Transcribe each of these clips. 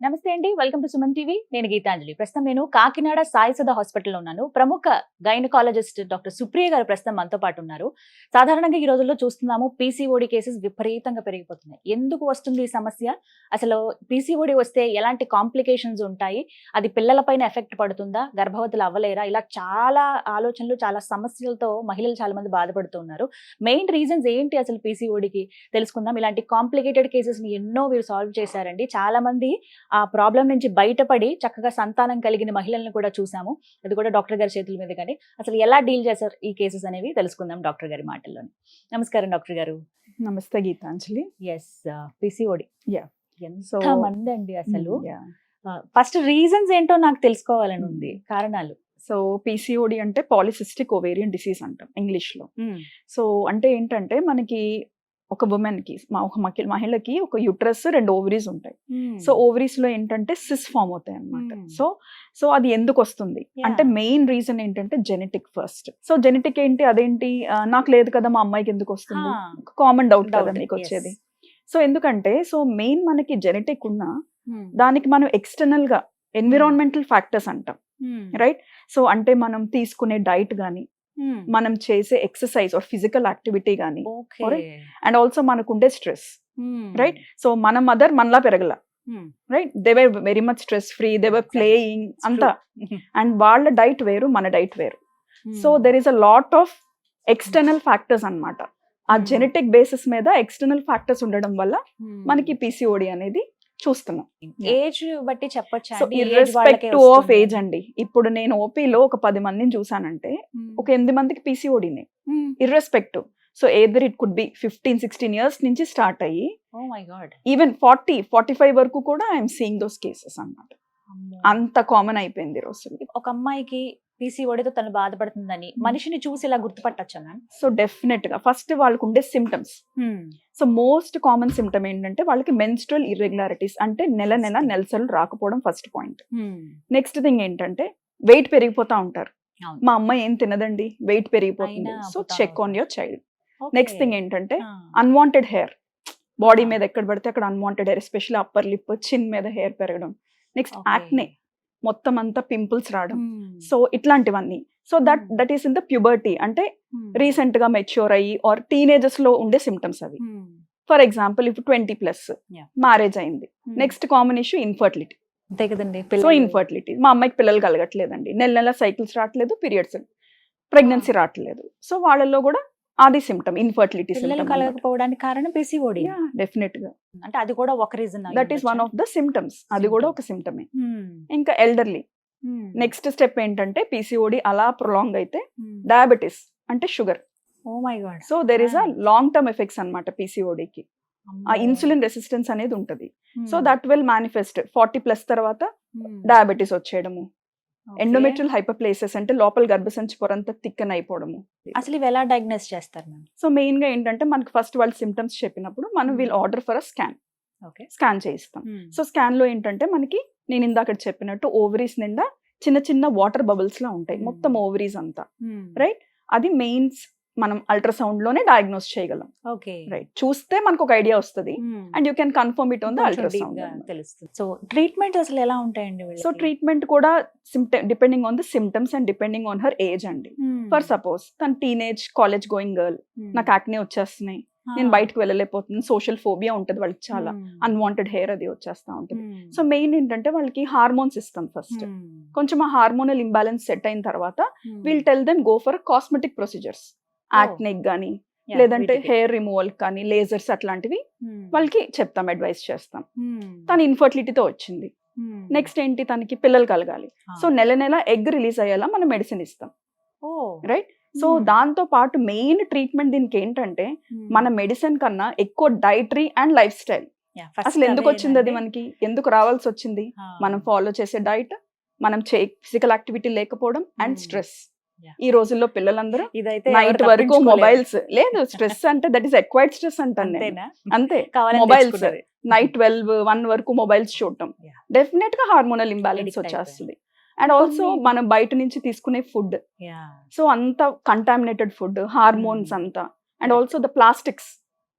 నమస్తే అండి, welcome to Suman TV. నేను గీతాంజలి. ప్రస్తుతం నేను కాకినాడ సాయి సుధా హాస్పిటల్లో ఉన్నాను. ప్రముఖ గైనకాలజిస్ట్ డాక్టర్ సుప్రియ గారు ప్రస్తుతం మనతో పాటు ఉన్నారు. సాధారణంగా ఈ రోజుల్లో చూస్తున్నాము పీసీఓడి కేసెస్ విపరీతంగా పెరిగిపోతున్నాయి. ఎందుకు వస్తుంది ఈ సమస్య? అసలు పీసీఓడి వస్తే ఎలాంటి కాంప్లికేషన్స్ ఉంటాయి? అది పిల్లలపైన ఎఫెక్ట్ పడుతుందా? గర్భవతులు అవ్వలేరా? ఇలా చాలా ఆలోచనలు, చాలా సమస్యలతో మహిళలు చాలా మంది బాధపడుతున్నారు. మెయిన్ రీజన్స్ ఏంటి అసలు పీసీఓడికి తెలుసుకుందాం. ఇలాంటి కాంప్లికేటెడ్ కేసెస్ ని ఎన్నో మీరు సాల్వ్ చేశారండి. చాలా మంది ఆ ప్రాబ్లం నుంచి బయటపడి చక్కగా సంతానం కలిగిన మహిళలను కూడా చూసాము. అది కూడా డాక్టర్ గారి చేతుల మీద. కానీ అసలు ఎలా డీల్ చేశారు ఈ కేసెస్ అనేవి తెలుసుకుందాం డాక్టర్ గారి మాటల్లోనే. నమస్కారం డాక్టర్ గారు. నమస్తే గీతాంజలి. ఎస్, పీసీఓడి సో ఎంత మంది అండి అసలు. ఫస్ట్ రీజన్స్ ఏంటో నాకు తెలుసుకోవాలని ఉంది, కారణాలు. సో పీసీఓడి అంటే పాలిసిస్టిక్ ఓవేరియన్ డిసీజ్ అంటాం ఇంగ్లీష్ లో. సో అంటే ఏంటంటే మనకి ఒక ఉమెన్ కి, ఒక మహిళకి ఒక యూట్రస్, 2 ఓవరీస్ ఉంటాయి. సో ఓవరీస్ లో ఏంటంటే సిస్ ఫామ్ అవుతాయి అన్నమాట. సో అది ఎందుకు వస్తుంది అంటే మెయిన్ రీజన్ ఏంటంటే జెనెటిక్ ఫస్ట్. సో జెనెటిక్ ఏంటి, అదేంటి నాకు లేదు కదా మా అమ్మాయికి ఎందుకు వస్తుంది, కామన్ డౌట్ కదా మీకు వచ్చేది. సో ఎందుకంటే సో మెయిన్ మనకి జెనెటిక్ ఉన్న దానికి మనం ఎక్స్టర్నల్ గా ఎన్విరాన్మెంటల్ ఫ్యాక్టర్స్ అంటాం, రైట్. సో అంటే మనం తీసుకునే డైట్ గానీ, మనం చేసే ఎక్సర్సైజ్ ఆర్ ఫిజికల్ యాక్టివిటీ గానీ, అండ్ ఆల్సో మనకుండే స్ట్రెస్, రైట్. సో మన మదర్ మనలా పెరగల, right. They were very much stress free, they were playing అంతా. అండ్ వాళ్ళ డైట్ వేరు, మన డైట్ వేరు. So there is a lot of external factors అన్నమాట. ఆ జెనెటిక్ బేసిస్ మీద ఎక్స్టర్నల్ ఫ్యాక్టర్స్ ఉండడం వల్ల మనకి పీసీఓడి అనేది చూస్తున్నాం. ఏజ్ బట్టి చెప్పొచ్చా? ఇర్రెస్పెక్టివ్ ఆఫ్ ఏజ్ అండి. ఇప్పుడు నేను ఓపీలో ఒక 10 మందిని చూసానంటే ఒక 8 మందికి పీసీఓడినే, irrespective. So either it could be 15-16 years నుంచి స్టార్ట్ అయ్యి ఈవెన్ 40-45 వరకు కూడా ఐఎమ్ సీయింగ్ దోస్ కేసెస్ అన్నమాట. అంత కామన్ అయిపోయింది రోజు. ఒక అమ్మాయికి పీసీఓడితో తను బాధపడుతుందని మనిషిని చూసి ఇలా గుర్తుపట్టచ్చా మ్యామ్? సో డెఫినెట్ గా ఫస్ట్ వాళ్ళకు ఉండే symptoms. So most common symptom ఏంటంటే వాళ్ళకి మెన్స్ట్రల్ ఇర్రెగ్యులారిటీస్, అంటే నెలసలు రాకపోవడం ఫస్ట్ పాయింట్. నెక్స్ట్ థింగ్ ఏంటంటే వెయిట్ పెరిగిపోతా ఉంటారు. మా అమ్మాయి ఏం తినదండి, వెయిట్ పెరిగిపోతుంది. So check on your child. Next thing ఏంటంటే అన్వాంటెడ్ హెయిర్, బాడీ మీద ఎక్కడ పడితే అక్కడ unwanted hair, especially upper lip, chin మీద హెయిర్ పెరగడం. నెక్స్ట్ యాక్నే, మొత్తం అంతా పింపుల్స్ రావడం. సో ఇట్లాంటివన్నీ. So that is in the puberty, అంటే రీసెంట్ గా మెచ్యూర్ అయ్యి ఆర్ టీనేజర్స్ లో ఉండే సిమ్టమ్స్ అవి. ఫర్ ఎగ్జాంపుల్ ఇప్పుడు 20+ మ్యారేజ్ అయింది. Next common issue infertility. So infertility, మా అమ్మాయికి పిల్లలు కలగట్లేదండి, నెల సైకిల్స్ రావట్లేదు, పీరియడ్స్, ప్రెగ్నెన్సీ రావట్లేదు. సో వాళ్ళల్లో కూడా అది సిమ్టమ్, ఇన్ఫర్టిలిటీ సిమ్టమ్. కలగకపోవడానికి కారణం పీసీఓడి. డెఫినెట్ గా, అంటే అది కూడా ఒక reason. That is one of the symptoms. అది కూడా ఒక సిమ్టమే. ఇంకా ఎల్డర్లీ, నెక్స్ట్ స్టెప్ ఏంటంటే పీసీఓడి అలా ప్రొలాంగ్ అయితే డయాబెటీస్, అంటే sugar. So there is a long term effects అన్నమాట పీసీఓడికి. ఆ ఇన్సులిన్ రెసిస్టెన్స్ అనేది ఉంటది. సో దట్ విల్ మేనిఫెస్ట్ 40+ తర్వాత డయాబెటీస్ వచ్చేయడము, ఎండోమెట్రియల్ హైపర్ప్లేసిస్, అంటే లోపల గర్భసంచి పొరంతా థిక్కన్ అయిపోవడము. అసలు ఇవి ఎలా డయాగ్నోస్ చేస్తారు? సో మెయిన్ గా ఏంటంటే మనకి ఫస్ట్ వాళ్ళు సిమ్టమ్స్ చెప్పినప్పుడు మనం will order for a scan. Scan చేయిస్తాం. సో స్కాన్ లో ఏంటంటే మనకి నేను ఇందాక చెప్పినట్టు ఓవరీస్ నిండా చిన్న చిన్న వాటర్ బబుల్స్ లా ఉంటాయి, మొత్తం ఓవరీస్ అంతా, రైట్. అది మెయిన్స్ మనం అల్ట్రాసౌండ్ లోనే డయాగ్నోస్ చేయగలం, రైట్. చూస్తే మనకు ఒక ఐడియా వస్తుంది and you can confirm it on the ultrasound. So treatment అసలు ఎలా ఉంటాయండి? సో ట్రీట్మెంట్ కూడా depending on the symptoms and depending on her age అండి. ఫర్ సపోజ్ తన టీనేజ్, కాలేజ్ గోయింగ్ గర్ల్, నాకు యాక్నే వచ్చేస్తున్నాయి, నేను బయటకు వెళ్ళలేకపోతున్నాను, సోషల్ ఫోబియా ఉంటుంది వాళ్ళకి, చాలా అన్వాంటెడ్ హెయిర్ అది వచ్చేస్తా ఉంటుంది. సో మెయిన్ ఏంటంటే వాళ్ళకి హార్మోన్స్ ఇస్తాం ఫస్ట్. కొంచెం ఆ హార్మోనల్ ఇంబ్యాలెన్స్ సెట్ అయిన తర్వాత will tell them go for cosmetic procedures, యాక్నెక్ గానీ, లేదంటే హెయిర్ రిమూవల్ కానీ, లేజర్స్ అట్లాంటివి వాళ్ళకి చెప్తాం, అడ్వైస్ చేస్తాం. తను ఇన్ఫర్టిలిటీతో వచ్చింది, నెక్స్ట్ ఏంటి తనకి పిల్లలు కలగాలి. సో నెల ఎగ్ రిలీజ్ అయ్యేలా మనం మెడిసిన్ ఇస్తాం, రైట్. సో దాంతో పాటు మెయిన్ ట్రీట్మెంట్ దీనికి ఏంటంటే మన మెడిసిన్ కన్నా ఎక్కువ డైటరీ అండ్ లైఫ్ స్టైల్. అసలు ఎందుకు వచ్చింది అది మనకి, ఎందుకు రావాల్సి వచ్చింది? మనం ఫాలో చేసే డైట్, మనం ఫిజికల్ యాక్టివిటీ లేకపోవడం అండ్ స్ట్రెస్. ఈ రోజుల్లో పిల్లలందరూ నైట్ వరకు మొబైల్స్, లేదు స్ట్రెస్ అంటే దట్ ఈస్ ఎక్వైర్డ్ స్ట్రెస్ అంటాను, అంతే. మొబైల్స్ నైట్ 12-1 వరకు మొబైల్స్ చూడటం, డెఫినెట్ గా హార్మోనల్ ఇంబ్యాలెన్స్ వచ్చేస్తుంది. అండ్ ఆల్సో మనం బయట నుంచి తీసుకునే ఫుడ్, సో అంత కంటామినేటెడ్ ఫుడ్, హార్మోన్స్ అంతా, and also the plastics,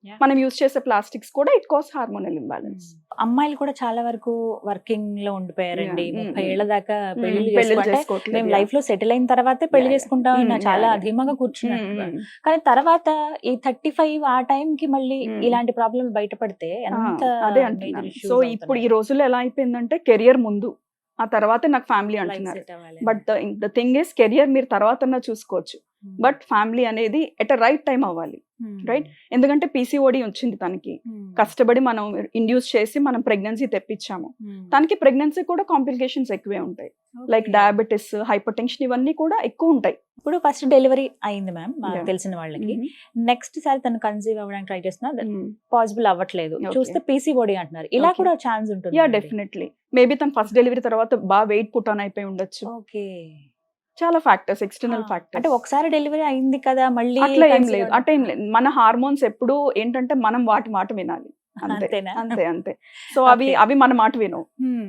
Yeah. మనం యూజ్ చేసే ప్లాస్టిక్స్ కూడా ఇట్ కాస్ హార్మోనల్ ఇంబ్యాలెన్స్. అమ్మాయిలు కూడా చాలా వరకు వర్కింగ్ లో ఉండిపోయారండి. Yeah. 30 ఏళ్ల దాకా పెళ్లి పెళ్లి చేసుకుంటే చేసుకోవట్లేదు. మేము లైఫ్ లో సెటిల్ అయిన తర్వాతే పెళ్లి Yeah, yeah. చేసుకుంటాం Yeah, చాలా yeah. ధీమాగా కూర్చున్నట్టు. కానీ తర్వాత ఈ 35 ఆ టైం కి మళ్ళీ ఇలాంటి ప్రాబ్లమ్ బయటపడితే ఎంత అదే major అంటున్నాను. issues సో ఇప్పుడు ఈ రోజుల్లో ఎలా అయిపోయిందంటే కెరియర్ ముందు, ఆ తర్వాత నాకు ఫ్యామిలీ life అంటున్నారు. set అవ్వాలి. But the thing is career మీరు తర్వాత చూసుకోవచ్చు, బట్ ఫ్యామిలీ అనేది ఎట్ అ రైట్ టైం అవ్వాలి, right? ఎందుకంటే పీసీఓడి వచ్చింది తనకి, కష్టపడి మనం ఇండ్యూస్ చేసి మనం ప్రెగ్నెన్సీ తెప్పించాము. తనకి ప్రెగ్నెన్సీ కూడా కాంప్లికేషన్స్ ఎక్కువే ఉంటాయి, లైక్ డయాబెటిస్, హైపర్ టెన్షన్, ఇవన్నీ కూడా ఎక్కువ ఉంటాయి. ఇప్పుడు ఫస్ట్ డెలివరీ అయింది మ్యామ్ మాకు Yeah. తెలిసిన వాళ్ళకి. నెక్స్ట్ సారి తను కన్సీవ్ అవ్వడానికి ట్రై చేస్తున్నా పాసిబుల్ అవ్వట్లేదు. Okay. చూస్తే పీసీఓడి అంటున్నారు. ఇలా Okay. కూడా ఛాన్స్ ఉంటుంది. యా డెఫినెట్లీ, మేబీ తన ఫస్ట్ డెలివరీ తర్వాత బాగా వెయిట్ పుట్ ఆన్ అయిపోయి ఉండొచ్చు. ఓకే. చాలా ఫ్యాక్టర్స్, ఎక్స్టర్నల్ అంటే ఫ్యాక్టర్స్. ఒకసారి డెలివరీ అయింది కదా మళ్ళీ అట్లా ఏం conceive లేదు, అట్లా ఏం లేదు. మన హార్మోన్స్ ఎప్పుడు ఏంటంటే మనం వాటి మాట వినాలి, అంతే అంతేనా? అంతే అంతే. సో అవి మన మాట వినవు.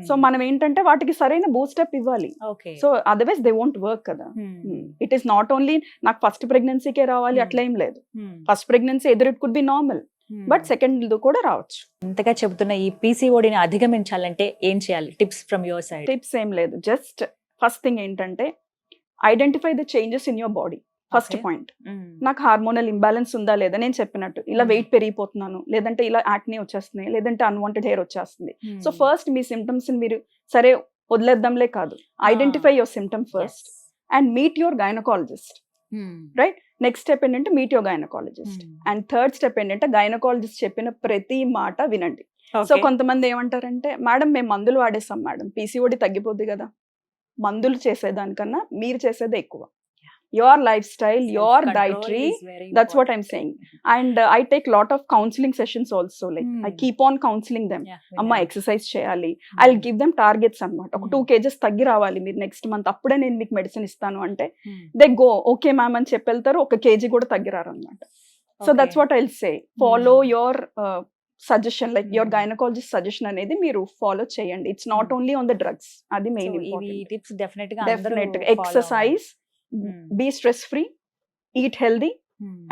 సో మనం ఏంటంటే వాటికి సరైన బూస్టప్ ఇవ్వాలి. Okay. So otherwise they won't work కదా. ఇట్ ఈస్ నాట్ ఓన్లీ నాకు ఫస్ట్ ప్రెగ్నెన్సీకే రావాలి అట్లా ఏం లేదు. ఫస్ట్ ప్రెగ్నెన్సీ ఎదురు it could be normal, but second కూడా రావచ్చు. ఇంతగా చెబుతున్న ఈ పీసీఓడిని అధిగమించాలంటే ఏం చేయాలి? Tips from your side. Tips ఏం లేదు, జస్ట్ ఫస్ట్ థింగ్ ఏంటంటే identify the changes in your body. First point, నాకు హార్మోనల్ ఇంబ్యాలెన్స్ ఉందా లేదా, నేను చెప్పినట్టు ఇలా వెయిట్ పెరిగిపోతున్నాను, లేదంటే ఇలా యాక్నే వచ్చేస్తున్నాయి, లేదంటే అన్వాంటెడ్ హెయిర్ వచ్చేస్తుంది. సో ఫస్ట్ మీ సిమ్టమ్స్ మీరు సరే వదిలేద్దాంలే కాదు, identify your symptom first and meet your gynaecologist. Right, next step ఏంటంటే meet your gynaecologist. And third step ఏంటంటే గైనకాలజిస్ట్ చెప్పిన ప్రతి మాట వినండి. సో కొంతమంది ఏమంటారంటే మేడం మేము మందులు వాడేస్తాం మేడం, పీసీఓడి తగ్గిపోద్ది కదా. మందులు చేసేదానికన్నా మీరు చేసేదే ఎక్కువ. Your life style, your dietary, that's what I'm saying. And I take lot of counseling sessions also, like I keep on counseling them. అమ్మ ఎక్సర్సైజ్ చేయాలి, I'll give them targets అన్నమాట. ఒక 2 kgs తగ్గి రావాలి మీరు నెక్స్ట్ మంత్, అప్పుడే నేను మీకు మెడిసిన్ ఇస్తాను అంటే దే గో ఓకే మ్యామ్ అని చెప్పి వెళ్తారు, 1 kg కూడా తగ్గిరారు అనమాట. So that's what I'll say, follow your suggestion, like your gynaecologist suggestion అనేది మీరు ఫాలో చేయండి. It's not only on the drugs, అది మెయిన్ ఇంపార్టెంట్. టిప్స్ డెఫినెట్ గా exercise, be stress free, eat healthy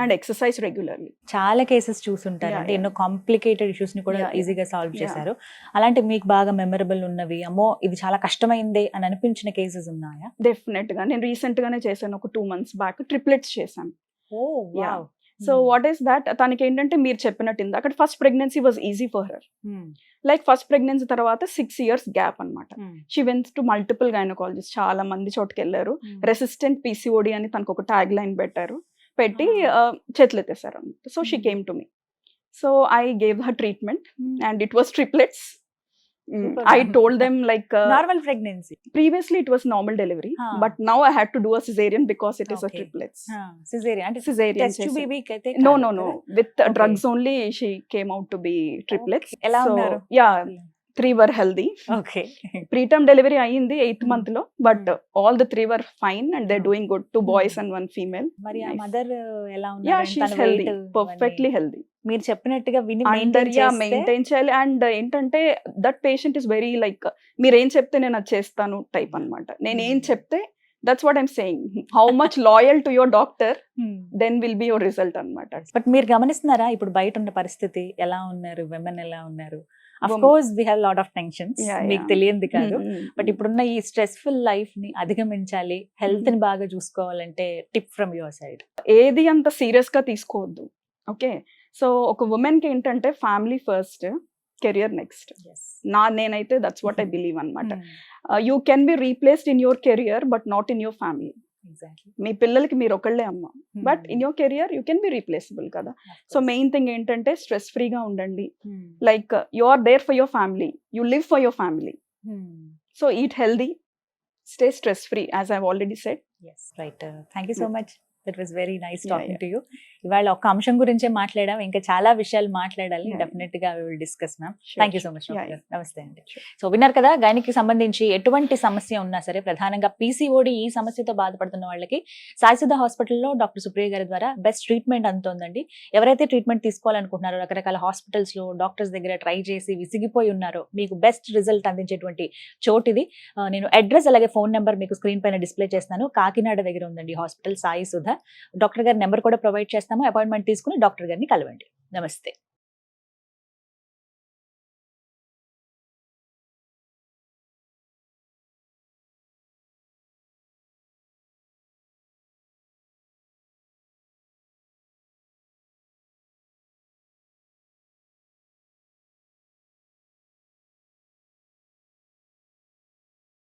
and exercise regularly. చాలా cases చూసుంటారు, Yeah, అంటే yeah. ఎన్నో complicated issues ని కూడా Yeah, yeah. ఈజీగా సాల్వ్ Yeah. చేశారు. అలాంటి మీకు బాగా మెమరబుల్ ఉన్నవి, అమ్మో ఇది చాలా కష్టమైంది అని అనిపించిన కేసెస్ ఉన్నాయా? డెఫినెట్ గా నేను రీసెంట్ గానే చేశాను, ఒక 2 months బ్యాక్ ట్రిప్లెట్స్ చేశాను. ఓ Yeah. Wow. So what is that, తనకి ఏంటంటే మీరు చెప్పినట్టు అక్కడ first pregnancy was easy for her. Like first pregnancy తర్వాత 6 years గ్యాప్ అన్నమాట. She went to multiple gynaecologist, చాలా మంది చోటుకి వెళ్ళారు. రెసిస్టెంట్ పీసీఓడి అని తనకు ఒక ట్యాగ్ లైన్ పెట్టి చేతులు ఎత్తేసారు. So she came to me, so I gave her treatment and it was triplets. I told them like normal pregnancy, previously it was normal delivery, but now I had to do a cesarean because it is a Okay. triplets. Caesarean అంటే Cesarean test చేశారు. బేబీకి అయితే No, కాదు no, no. కదా? With Okay. drugs only, she came out to be triplets. Okay. ఎలా So, ఉన్నారు? yeah, 3 were healthy. Okay. Preterm delivery అయ్యింది 8th month లో, but all the 3 were fine and they're doing good. 2 boys and 1 female. మరి ఆ Nice. Mother ఎలా Yeah, ఉన్నారు? she's healthy, perfectly healthy. మీరు చెప్పినట్టుగా విని Under మెయింటైన్ yeah, చేస్తే maintain చేయాలి. అండ్ ఏంటంటే that patient is very like మీరు ఏం చెప్తే నేను అది చేస్తాను టైప్ అన్నమాట. నేను ఏం చెప్తే that's what I'm saying, how much loyal to your doctor then will be your result అన్నమాట. బట్ మీరు గమనిస్తున్నారా ఇప్పుడు బయట ఉన్న పరిస్థితి ఎలా ఉన్నారు, విమెన్ ఎలా ఉన్నారు? Of Women. Course we have lot of tensions, Yeah, మీకు yeah. తెలియంది కాదు. బట్ ఇప్పుడున్న ఈ స్ట్రెస్ఫుల్ లైఫ్ ని అధిగమించాలి, హెల్త్ ని బాగా చూసుకోవాలంటే టిప్ ఫ్రమ్ యువర్ సైడ్. ఏది అంత సీరియస్ గా తీసుకోవద్దు. ఓకే, సో ఒక ఉమెన్ కి ఏంటంటే ఫ్యామిలీ ఫస్ట్, కెరియర్ నెక్స్ట్. నేనైతే దట్స్ వాట్ ఐ బిలీవ్ అన్నమాట. You can be replaced in your career but not in your family. మీ పిల్లలకి మీరు ఒకళ్ళే అమ్మ, but in your career you can be replaceable కదా. సో మెయిన్ థింగ్ ఏంటంటే stress ఫ్రీగా ఉండండి. Like you are there for your family, you live for your family. So eat healthy, stay stress free as I already said. Right, thank you so much. That was very nice Yeah, talking yeah. To you. ఇవాళ ఒక అంశం గురించే మాట్లాడాం, ఇంకా చాలా విషయాలు మాట్లాడాలి. Yeah. Definite గా we will discuss ma'am. Sure, thank you so sure. Much. Yeah, yeah. నమస్తే అండి. సో విన్నారు కదా, గైనికి సంబంధించి ఎటువంటి సమస్య ఉన్నా సరే, ప్రధానంగా పీసీఓడి ఈ సమస్యతో బాధపడుతున్న వాళ్ళకి సాయిసుధ హాస్పిటల్లో డాక్టర్ సుప్రియ గారి ద్వారా బెస్ట్ ట్రీట్మెంట్ అందుతోందండి. ఎవరైతే ట్రీట్మెంట్ తీసుకోవాలనుకుంటున్నారో, రకరకాల హాస్పిటల్స్ లో డాక్టర్స్ దగ్గర ట్రై చేసి విసిగిపోయి ఉన్నారో, మీకు బెస్ట్ రిజల్ట్ అందించేటువంటి చోటు ఇది. నేను అడ్రస్ అలాగే ఫోన్ నెంబర్ మీకు స్క్రీన్ పైన డిస్ప్లే చేస్తాను. కాకినాడ దగ్గర ఉందండి హాస్పిటల్ సాయిసుధ. డాక్టర్ గారి నెంబర్ కూడా ప్రొవైడ్ చేస్తాము. అపాయింట్మెంట్ తీసుకుని డాక్టర్ గారిని కలవండి. నమస్తే.